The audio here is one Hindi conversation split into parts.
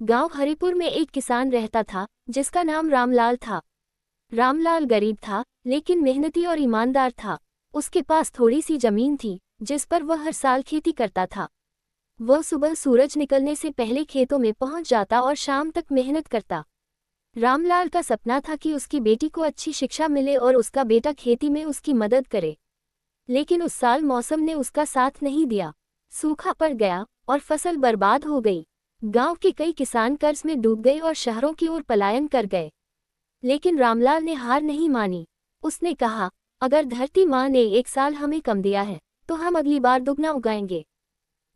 गांव हरिपुर में एक किसान रहता था जिसका नाम रामलाल था। रामलाल गरीब था लेकिन मेहनती और ईमानदार था। उसके पास थोड़ी सी जमीन थी जिस पर वह हर साल खेती करता था। वह सुबह सूरज निकलने से पहले खेतों में पहुंच जाता और शाम तक मेहनत करता। रामलाल का सपना था कि उसकी बेटी को अच्छी शिक्षा मिले और उसका बेटा खेती में उसकी मदद करे। लेकिन उस साल मौसम ने उसका साथ नहीं दिया। सूखा पड़ गया और फसल बर्बाद हो गई। गांव के कई किसान कर्ज में डूब गए और शहरों की ओर पलायन कर गए। लेकिन रामलाल ने हार नहीं मानी। उसने कहा, अगर धरती माँ ने एक साल हमें कम दिया है तो हम अगली बार दुगना उगाएंगे।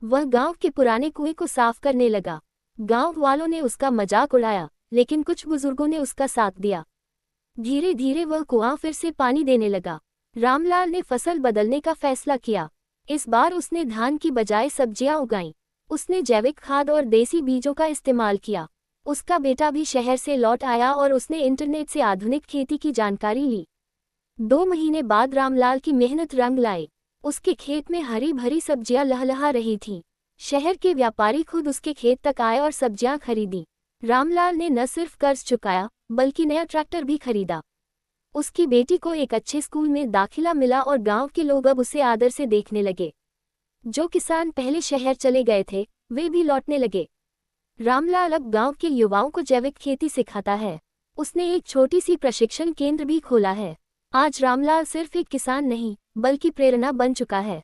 वह गांव के पुराने कुएं को साफ करने लगा। गांव वालों ने उसका मजाक उड़ाया लेकिन कुछ बुजुर्गों ने उसका साथ दिया। धीरे धीरे वह कुआं फिर से पानी देने लगा। रामलाल ने फसल बदलने का फैसला किया। इस बार उसने धान की बजाय सब्जियां उगाईं। उसने जैविक खाद और देसी बीजों का इस्तेमाल किया। उसका बेटा भी शहर से लौट आया और उसने इंटरनेट से आधुनिक खेती की जानकारी ली। 2 महीने बाद रामलाल की मेहनत रंग लाई। उसके खेत में हरी भरी सब्जियां लहलहा रही थीं। शहर के व्यापारी खुद उसके खेत तक आए और सब्जियां खरीदी। रामलाल ने न सिर्फ कर्ज चुकाया बल्कि नया ट्रैक्टर भी खरीदा। उसकी बेटी को एक अच्छे स्कूल में दाखिला मिला और गांव के लोग अब उसे आदर से देखने लगे। जो किसान पहले शहर चले गए थे वे भी लौटने लगे। रामलाल अब गांव के युवाओं को जैविक खेती सिखाता है। उसने एक छोटी सी प्रशिक्षण केंद्र भी खोला है। आज रामलाल सिर्फ एक किसान नहीं बल्कि प्रेरणा बन चुका है।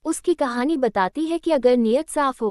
उसकी कहानी बताती है कि अगर नीयत साफ हो